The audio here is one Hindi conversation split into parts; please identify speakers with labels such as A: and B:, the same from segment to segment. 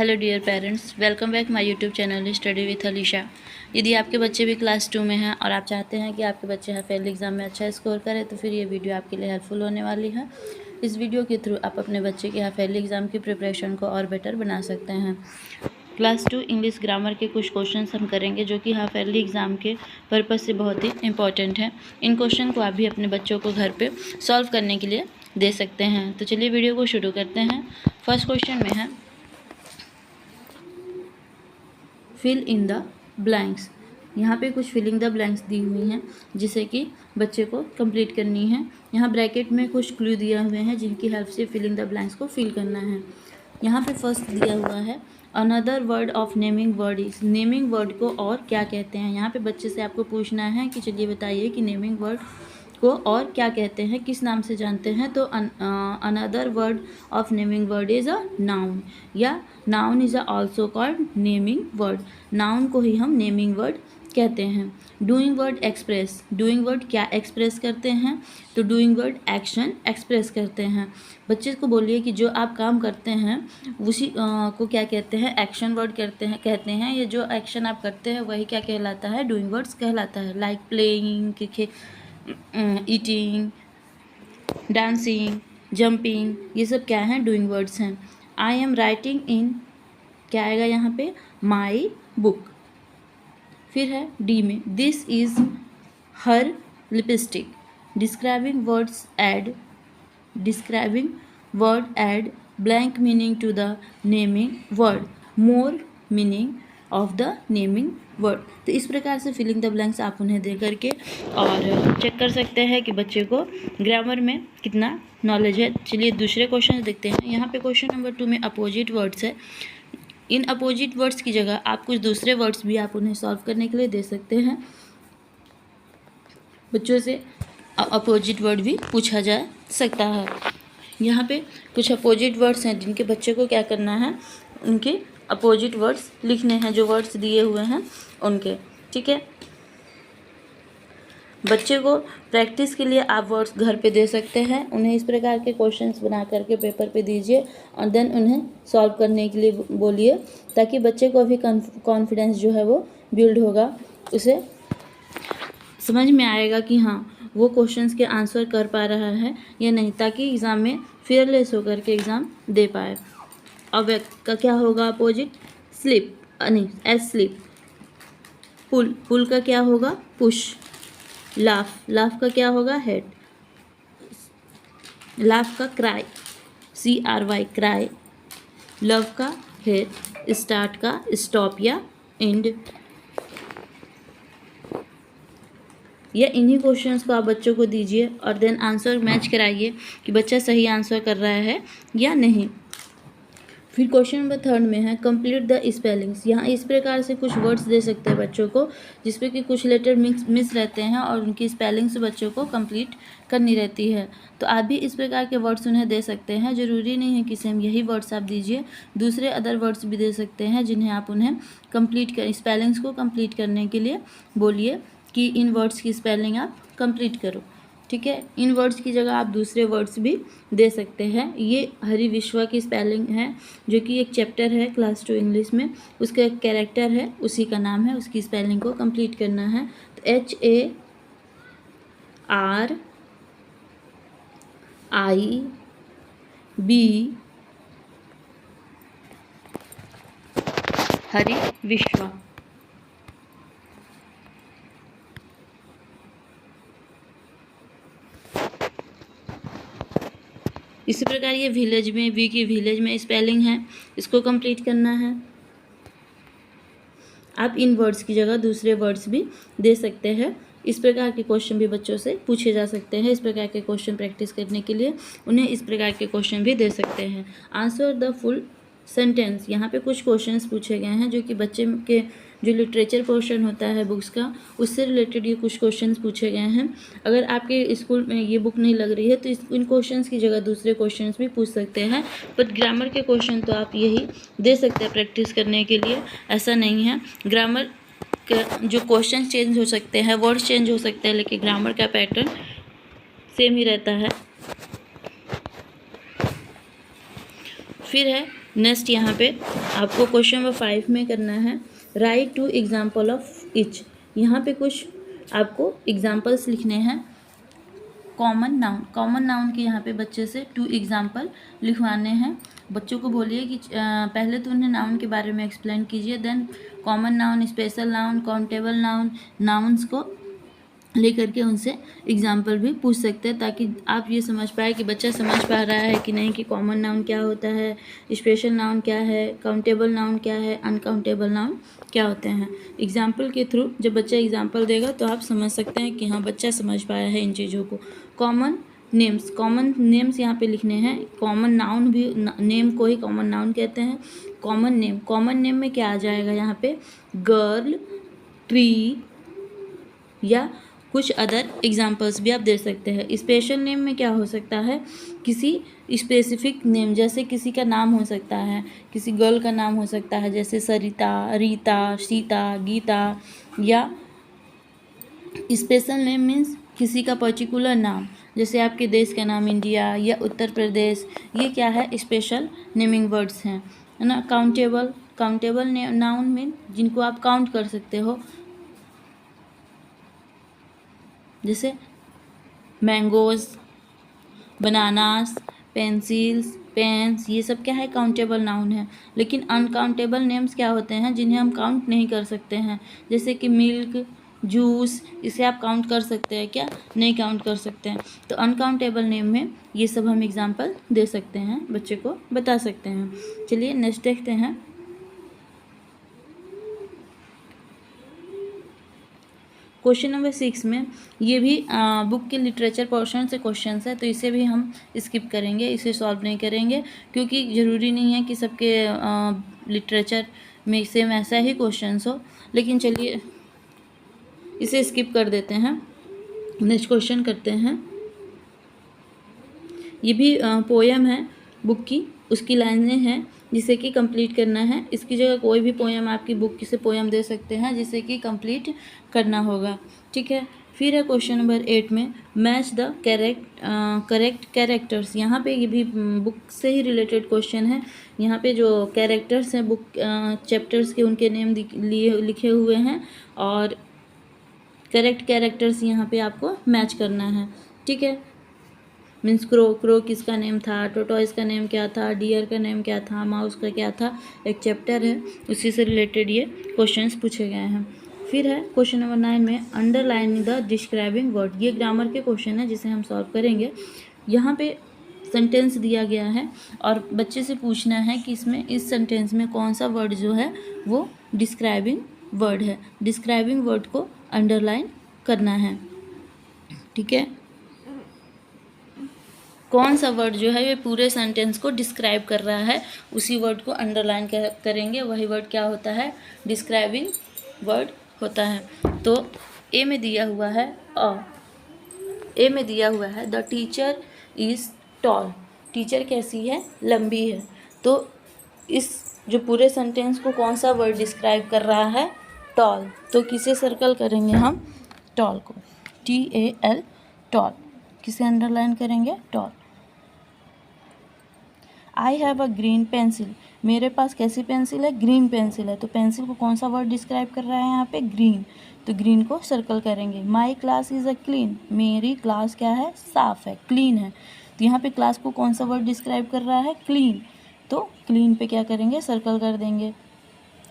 A: Hello dear parents, welcome back my YouTube channel study with Alisha. यदि आपके बच्चे भी क्लास 2 में हैं और आप चाहते हैं कि आपके बच्चे हाफ एग्ज़ाम में अच्छा स्कोर करें तो फिर ये वीडियो आपके लिए हेल्पफुल होने वाली है। इस वीडियो के थ्रू आप अपने बच्चे के हाफ एग्ज़ाम की प्रिपरेशन को और बेटर बना सकते हैं। क्लास 2 इंग्लिश ग्रामर के कुछ क्वेश्चन हम करेंगे जो कि हाफ ईयरली एग्ज़ाम के पर्पज़ से बहुत ही इंपॉर्टेंट है। इन क्वेश्चन को आप भी अपने बच्चों को घर पे सॉल्व करने के लिए दे सकते हैं। तो चलिए वीडियो को शुरू करते हैं। फर्स्ट क्वेश्चन में है फिल इन द ब्लैंक्स। यहाँ पे कुछ फिलिंग द ब्लैंक्स दी हुई हैं जिसे कि बच्चे को कंप्लीट करनी है। यहाँ ब्रैकेट में कुछ क्लू दिया हुए हैं जिनकी हेल्प से फिलिंग द ब्लैंक्स को फिल करना है। यहाँ पे फर्स्ट दिया हुआ है another word of naming word is. Naming word को और क्या कहते हैं। यहाँ पे बच्चे से आपको पूछना है कि चलिए बताइए कि नेमिंग वर्ड को और क्या कहते हैं, किस नाम से जानते हैं। तो another word of naming word is a noun, या noun is also called naming word. Noun को ही हम नेमिंग वर्ड कहते हैं। Doing word express. Doing word क्या एक्सप्रेस करते हैं, तो डूइंग वर्ड एक्शन एक्सप्रेस करते हैं। बच्चे को बोलिए कि जो आप काम करते हैं उसी को क्या कहते हैं, एक्शन वर्ड कहते हैं। ये जो एक्शन आप करते हैं वही क्या कहलाता है, डूइंग वर्ड्स कहलाता है। Like playing, eating, dancing, jumping, ये सब क्या हैं, डूइंग वर्ड्स हैं। आई एम राइटिंग इन, क्या आएगा यहाँ पे, माई बुक। फिर है डी में this is her lipstick. Describing word add blank meaning to the naming word, more meaning of the naming word. तो इस प्रकार से फिलिंग द ब्लैंक्स आप उन्हें दे करके और चेक कर सकते हैं कि बच्चे को ग्रामर में कितना नॉलेज है। चलिए दूसरे क्वेश्चन देखते हैं। यहाँ पे क्वेश्चन नंबर 2 में अपोजिट वर्ड्स है। इन अपोजिट वर्ड्स की जगह आप कुछ दूसरे वर्ड्स भी आप उन्हें सॉल्व करने के लिए दे सकते हैं। बच्चों से अपोजिट वर्ड भी पूछा जा सकता है। यहाँ पे कुछ अपोजिट वर्ड्स हैं जिनके बच्चे को क्या करना है, उनके अपोजिट वर्ड्स लिखने हैं, जो वर्ड्स दिए हुए हैं उनके, ठीक है। बच्चे को प्रैक्टिस के लिए आप वर्ड्स घर पे दे सकते हैं। उन्हें इस प्रकार के क्वेश्चंस बना करके पेपर पे दीजिए और देन उन्हें सॉल्व करने के लिए बोलिए, ताकि बच्चे को भी कॉन्फिडेंस जो है वो बिल्ड होगा। उसे समझ में आएगा कि हाँ वो क्वेश्चंस के आंसर कर पा रहा है या नहीं, ताकि एग्ज़ाम में फियरलेस होकर के एग्ज़ाम दे पाए। अब का क्या होगा अपोजिट, स्लिप, नहीं एस स्लिप। पुल का क्या होगा, पुश। लाफ का क्या होगा, हेड। लाफ का क्राई, CRY क्राई। लव का हेड। स्टार्ट का स्टॉप या एंड। या इन्हीं क्वेश्चंस को आप बच्चों को दीजिए और देन आंसर मैच कराइए कि बच्चा सही आंसर कर रहा है या नहीं। फिर क्वेश्चन नंबर 3 में है कंप्लीट द स्पेलिंग्स। यहाँ इस प्रकार से कुछ वर्ड्स दे सकते हैं बच्चों को जिसपे कि कुछ लेटर मिस रहते हैं और उनकी स्पेलिंग्स बच्चों को कंप्लीट करनी रहती है। तो आप भी इस प्रकार के वर्ड्स उन्हें दे सकते हैं। ज़रूरी नहीं है कि सेम यही वर्ड्स आप दीजिए, दूसरे अदर वर्ड्स भी दे सकते हैं जिन्हें आप उन्हें स्पेलिंग्स को कंप्लीट करने के लिए बोलिए कि इन वर्ड्स की स्पेलिंग आप कंप्लीट करो, ठीक है। इन वर्ड्स की जगह आप दूसरे वर्ड्स भी दे सकते हैं। ये हरि विश्वा की स्पेलिंग है जो कि एक चैप्टर है क्लास 2 इंग्लिश में, उसका एक कैरेक्टर है, उसी का नाम है, उसकी स्पेलिंग को कंप्लीट करना है। तो HARIB हरि विश्वा। इसी प्रकार ये विलेज में, वी की विलेज में स्पेलिंग है, इसको कंप्लीट करना है। आप इन वर्ड्स की जगह दूसरे वर्ड्स भी दे सकते हैं। इस प्रकार के क्वेश्चन भी बच्चों से पूछे जा सकते हैं। इस प्रकार के क्वेश्चन प्रैक्टिस करने के लिए उन्हें इस प्रकार के क्वेश्चन भी दे सकते हैं। Answer the full sentence. यहाँ पे कुछ क्वेश्चंस पूछे गए हैं जो कि बच्चे के जो लिटरेचर पोर्शन होता है बुक्स का, उससे रिलेटेड ये कुछ क्वेश्चंस पूछे गए हैं। अगर आपके स्कूल में ये बुक नहीं लग रही है तो इन क्वेश्चंस की जगह दूसरे क्वेश्चंस भी पूछ सकते हैं, बट ग्रामर के क्वेश्चन तो आप यही दे सकते हैं प्रैक्टिस करने के लिए। ऐसा नहीं है, ग्रामर के जो क्वेश्चन चेंज हो सकते हैं, वर्ड्स चेंज हो सकते हैं, लेकिन ग्रामर का पैटर्न सेम ही रहता है। फिर है नेक्स्ट यहाँ पे आपको क्वेश्चन नंबर 5 में करना है राइट 2 एग्जाम्पल ऑफ इच। यहाँ पे कुछ आपको एग्जाम्पल्स लिखने हैं कॉमन नाउन के यहाँ पे बच्चे से 2 एग्जाम्पल लिखवाने हैं। बच्चों को बोलिए कि पहले तो उन्हें नाउन के बारे में एक्सप्लेन कीजिए, then common noun, special noun, countable noun, nouns को लेकर के उनसे एग्जाम्पल भी पूछ सकते हैं, ताकि आप ये समझ पाए कि बच्चा समझ पा रहा है कि नहीं, कि कॉमन नाउन क्या होता है, स्पेशल नाउन क्या है, काउंटेबल नाउन क्या है, अनकाउंटेबल नाउन क्या होते हैं। एग्जाम्पल के थ्रू जब बच्चा एग्जाम्पल देगा तो आप समझ सकते हैं कि हाँ बच्चा समझ पाया है इन चीज़ों को। कॉमन नेम्स यहाँ पे लिखने हैं। कॉमन नाउन भी नेम को ही कॉमन नाउन कहते हैं। कॉमन नेम में क्या आ जाएगा यहाँ पे, गर्ल, ट्री या कुछ अदर एग्जाम्पल्स भी आप दे सकते हैं। स्पेशल नेम में क्या हो सकता है, किसी स्पेसिफिक नेम, जैसे किसी का नाम हो सकता है, किसी गर्ल का नाम हो सकता है, जैसे सरिता, रीता, सीता, गीता। या स्पेशल नेम मीन्स किसी का पर्टिकुलर नाम, जैसे आपके देश का नाम इंडिया या उत्तर प्रदेश, ये क्या है, स्पेशल नेमिंग वर्ड्स हैं, है ना। काउंटेबल नाउन मीन जिनको आप काउंट कर सकते हो, जैसे मैंगोज, बनानास, पेंसिल्स, पेन्स, ये सब क्या है, काउंटेबल नाउन है। लेकिन अनकाउंटेबल नेम्स क्या होते हैं, जिन्हें हम काउंट नहीं कर सकते हैं, जैसे कि मिल्क, जूस, इसे आप काउंट कर सकते हैं क्या, नहीं काउंट कर सकते हैं। तो अनकाउंटेबल नेम में ये सब हम एग्जाम्पल दे सकते हैं, बच्चे को बता सकते हैं। चलिए नेक्स्ट देखते हैं। क्वेश्चन नंबर 6 में ये भी बुक के लिटरेचर पोर्शन से क्वेश्चन है, तो इसे भी हम स्किप करेंगे, इसे सॉल्व नहीं करेंगे, क्योंकि ज़रूरी नहीं है कि सबके लिटरेचर में सेम ऐसा ही क्वेश्चन हो। लेकिन चलिए इसे स्किप कर देते हैं, नेक्स्ट क्वेश्चन करते हैं। ये भी पोएम है बुक की, उसकी लाइनें हैं जिसे कि कंप्लीट करना है। इसकी जगह कोई भी पोएम आपकी बुक से पोएम दे सकते हैं जिसे कि कंप्लीट करना होगा, ठीक है। फिर है क्वेश्चन नंबर 8 में मैच द करेक्ट कैरेक्टर्स। यहाँ पे ये भी बुक से ही रिलेटेड क्वेश्चन है। यहाँ पे जो कैरेक्टर्स हैं बुक चैप्टर्स के, उनके नेम लिखे हुए हैं और करेक्ट कैरेक्टर्स यहाँ पे आपको मैच करना है, ठीक है। मीन्स क्रो किसका नेम था, टोटॉइस का नेम क्या था, डियर का नेम क्या था, माउस का क्या था, एक चैप्टर है उसी से रिलेटेड ये क्वेश्चंस पूछे गए हैं। फिर है क्वेश्चन नंबर 9 में अंडरलाइन द डिस्क्राइबिंग वर्ड। ये ग्रामर के क्वेश्चन है जिसे हम सॉल्व करेंगे। यहाँ पे सेंटेंस दिया गया है और बच्चे से पूछना है कि इसमें इस सेंटेंस में कौन सा वर्ड जो है वो डिस्क्राइबिंग वर्ड है। डिस्क्राइबिंग वर्ड को अंडरलाइन करना है, ठीक है। कौन सा वर्ड जो है ये पूरे सेंटेंस को डिस्क्राइब कर रहा है, उसी वर्ड को अंडरलाइन करेंगे। वही वर्ड क्या होता है, डिस्क्राइबिंग वर्ड होता है। तो ए में दिया हुआ है the teacher is tall. Teacher कैसी है, लंबी है। तो इस जो पूरे सेंटेंस को कौन सा वर्ड डिस्क्राइब कर रहा है, टॉल। तो किसे सर्कल करेंगे हम, टॉल को, TAL, टॉल। किसे अंडरलाइन करेंगे, tall. I have a green pencil. मेरे पास कैसी पेंसिल है, ग्रीन पेंसिल है। तो पेंसिल को कौन सा वर्ड डिस्क्राइब कर रहा है यहाँ पे, ग्रीन। तो ग्रीन को सर्कल करेंगे। My class is a clean. मेरी क्लास क्या है, साफ है, क्लीन है। तो यहाँ पे क्लास को कौन सा वर्ड डिस्क्राइब कर रहा है, क्लीन। तो क्लीन पे क्या करेंगे, सर्कल कर देंगे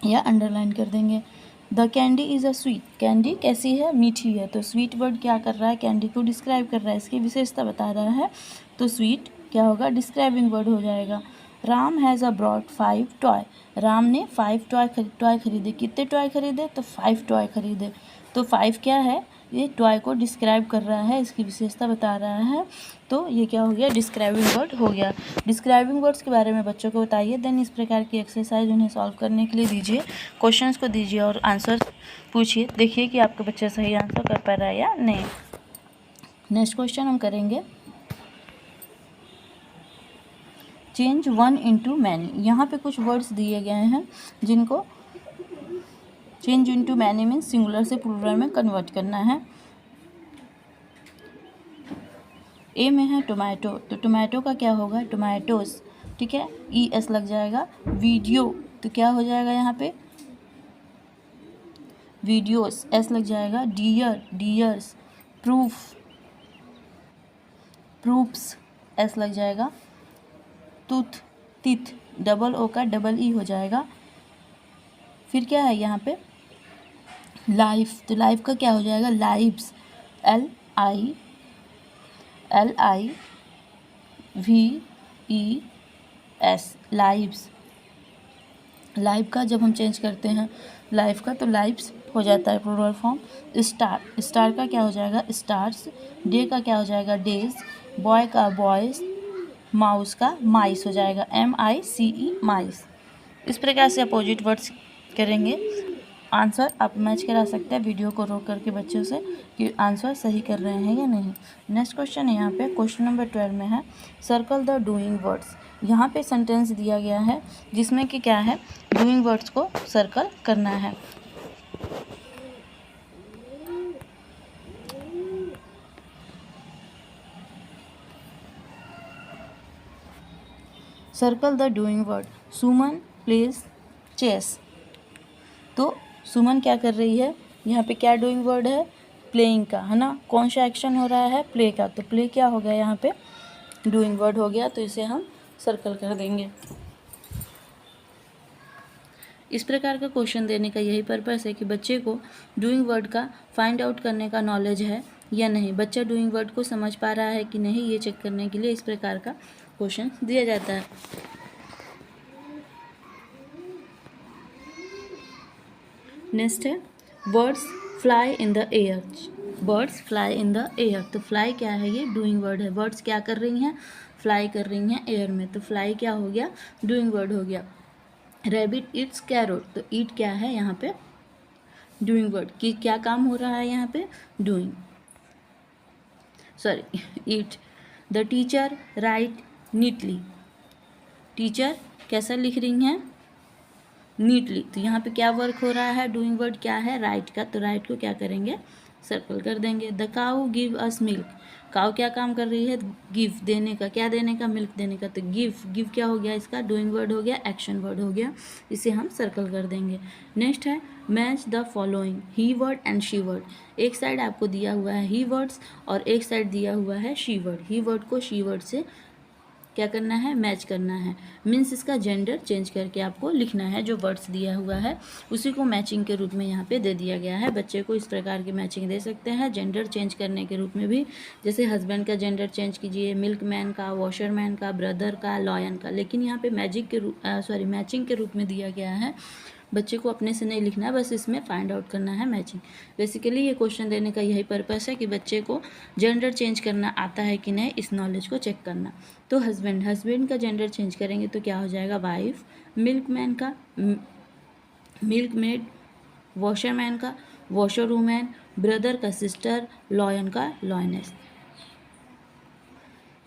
A: या अंडरलाइन कर देंगे। The candy is a sweet. Candy कैसी है, मीठी है। तो स्वीट वर्ड क्या कर रहा है, कैंडी को डिस्क्राइब कर रहा है, इसकी विशेषता बता रहा है। तो स्वीट क्या होगा, डिस्क्राइबिंग वर्ड हो जाएगा। Ram has a brought 5 toy. Ram ने 5 टॉय खरीदे। कितने टॉय खरीदे, तो 5 टॉय खरीदे। तो 5 क्या है, ये टॉय को डिस्क्राइब कर रहा है, इसकी विशेषता बता रहा है। तो ये क्या हो गया, डिस्क्राइबिंग वर्ड हो गया। डिस्क्राइबिंग वर्ड्स के बारे में बच्चों को बताइए, देन इस प्रकार की एक्सरसाइज उन्हें सॉल्व करने के लिए दीजिए, क्वेश्चंस को दीजिए और आंसर पूछिए। देखिए कि आपका बच्चा सही आंसर कर पा रहा है या नहीं। नेक्स्ट क्वेश्चन हम करेंगे चेंज वन इनटू मैनी। यहाँ पे कुछ वर्ड्स दिए गए हैं जिनको change into many means singular से प्लूरल में कन्वर्ट करना है। ए में है टोमेटो, तो टोमेटो का क्या होगा, टोमेटोज। ठीक है, ES लग जाएगा। वीडियो तो क्या हो जाएगा यहाँ पे, वीडियोस, S लग जाएगा। Dear, dears. Proof, proofs, S लग जाएगा। टूथ, टीथ, डबल O का डबल E हो जाएगा। फिर क्या है यहाँ पे, लाइफ, तो लाइफ का क्या हो जाएगा, लाइव्स, LIVES, लाइव्स। लाइव का जब हम चेंज करते हैं लाइफ का तो लाइव्स हो जाता है प्लूरल फॉर्म। स्टार, स्टार का क्या हो जाएगा, स्टार्स। डे का क्या हो जाएगा, डेज। बॉय का बॉयज। माउस का माइस हो जाएगा, MICE, माइस। इस प्रकार से अपोजिट वर्ड्स करेंगे। आंसर आप मैच करा सकते हैं वीडियो को रोक करके बच्चों से कि आंसर सही कर रहे हैं या नहीं। नेक्स्ट क्वेश्चन यहाँ पे क्वेश्चन नंबर 12 में है, सर्कल द डूइंग वर्ड्स। यहाँ पे सेंटेंस दिया गया है जिसमें कि क्या है, डूइंग वर्ड्स को सर्कल करना है। Circle the doing word. Suman plays chess. तो सुमन क्या कर रही है, यहाँ पे क्या डूइंग वर्ड है, प्लेइंग का, है ना। कौन सा एक्शन हो रहा है, प्ले का, तो प्ले क्या हो गया यहाँ पे, डूइंग वर्ड हो गया, तो इसे हम सर्कल कर देंगे। इस प्रकार का क्वेश्चन देने का यही पर्पस है कि बच्चे को डूइंग वर्ड का फाइंड आउट करने का नॉलेज है या नहीं, बच्चा डूइंग वर्ड को समझ पा रहा है कि नहीं, ये चेक करने के लिए इस प्रकार का क्वेश्चन दिया जाता है। नेक्स्ट है birds fly in the air. Birds fly in the air, तो फ्लाई क्या है, ये डूइंग वर्ड है। बर्ड्स क्या कर रही हैं, फ्लाई कर रही हैं एयर में, तो फ्लाई क्या हो गया, डूइंग वर्ड हो गया। रैबिट ईट्स कैरोट, तो ईट क्या है यहाँ पे, डूइंग वर्ड, कि क्या काम हो रहा है यहाँ पे, doing, sorry, eat. The teacher right neatly, teacher कैसा लिख रही हैं, नीटली, तो यहाँ पे क्या वर्क हो रहा है, डूइंग वर्ड क्या है, राइट का, तो राइट को क्या करेंगे, सर्कल कर देंगे। The cow give us milk, cow क्या काम कर रही है, गिव, देने का, क्या देने का, मिल्क देने का, तो गिव, गिव क्या हो गया, इसका डूइंग वर्ड हो गया, एक्शन वर्ड हो गया, इसे हम सर्कल कर देंगे। नेक्स्ट है match the following, he word and she word. एक साइड आपको दिया हुआ है ही वर्ड्स और एक साइड दिया हुआ है शी वर्ड। ही वर्ड को शी वर्ड से क्या करना है, मैच करना है, मीन्स इसका जेंडर चेंज करके आपको लिखना है। जो वर्ड्स दिया हुआ है उसी को मैचिंग के रूप में यहाँ पे दे दिया गया है। बच्चे को इस प्रकार की मैचिंग दे सकते हैं जेंडर चेंज करने के रूप में भी, जैसे हस्बैंड का जेंडर चेंज कीजिए, मिल्कमैन का, वॉशरमैन का, ब्रदर का, लॉयन का, लेकिन यहाँ पे मैचिंग के रूप में दिया गया है। बच्चे को अपने से नहीं लिखना है, बस इसमें फाइंड आउट करना है मैचिंग। बेसिकली ये क्वेश्चन देने का यही पर्पस है कि बच्चे को जेंडर चेंज करना आता है कि नहीं, इस नॉलेज को चेक करना। तो हस्बैंड का जेंडर चेंज करेंगे तो क्या हो जाएगा, वाइफ। मिल्कमैन का मिल्कमेड, वॉशरमैन का वॉशर वूमैन, ब्रदर का सिस्टर, लॉयन का लॉयनेस।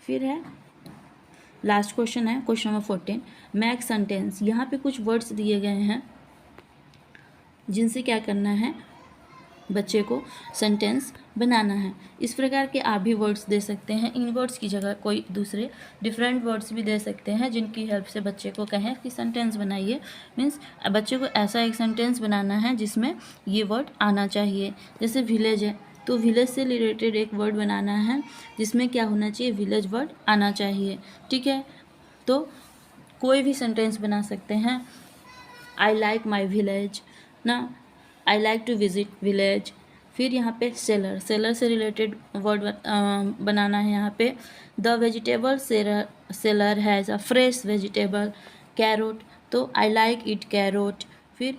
A: फिर है लास्ट क्वेश्चन है क्वेश्चन नंबर 14, मैक सेंटेंस। यहाँ पे कुछ वर्ड्स दिए गए हैं जिनसे क्या करना है, बच्चे को सेंटेंस बनाना है। इस प्रकार के आप भी वर्ड्स दे सकते हैं, इन वर्ड्स की जगह कोई दूसरे डिफरेंट वर्ड्स भी दे सकते हैं जिनकी हेल्प से बच्चे को कहें कि सेंटेंस बनाइए। मीन्स बच्चे को ऐसा एक सेंटेंस बनाना है जिसमें ये वर्ड आना चाहिए। जैसे विलेज है तो विलेज से रिलेटेड एक वर्ड बनाना है जिसमें क्या होना चाहिए, विलेज वर्ड आना चाहिए। ठीक है, तो कोई भी सेंटेंस बना सकते हैं। आई लाइक माई विलेज ना, I like to visit village. फिर यहाँ पे सेलर, सेलर से रिलेटेड वर्ड बनाना है यहाँ पे। The vegetable seller has a fresh vegetable. Carrot, तो आई लाइक इट कैरोट। फिर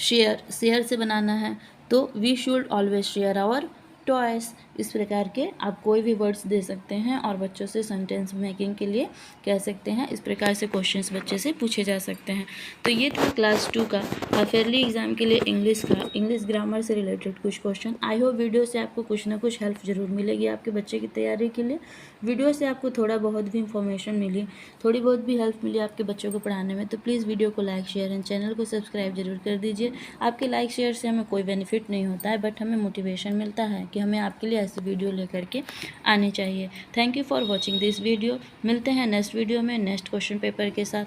A: शेयर, शेयर से बनाना है तो we should always share our toys. इस प्रकार के आप कोई भी वर्ड्स दे सकते हैं और बच्चों से सेंटेंस मेकिंग के लिए कह सकते हैं। इस प्रकार से क्वेश्चंस बच्चे से पूछे जा सकते हैं। तो ये था क्लास 2 का फेयरली एग्जाम के लिए इंग्लिश का, इंग्लिश ग्रामर से रिलेटेड कुछ क्वेश्चन। आई होप वीडियो से आपको कुछ ना कुछ हेल्प जरूर मिलेगी आपके बच्चे की तैयारी के लिए। वीडियो से आपको थोड़ा बहुत भी इंफॉर्मेशन मिली, थोड़ी बहुत भी हेल्प मिली आपके बच्चों को पढ़ाने में, तो प्लीज़ वीडियो को लाइक शेयर एंड चैनल को सब्सक्राइब जरूर कर दीजिए। आपके लाइक शेयर से हमें कोई बेनिफिट नहीं होता है, बट हमें मोटिवेशन मिलता है कि क्योंकि हमें आपके लिए ऐसी वीडियो लेकर के आने चाहिए। Thank you for watching this video. मिलते हैं नेक्स्ट वीडियो में नेक्स्ट क्वेश्चन पेपर के साथ।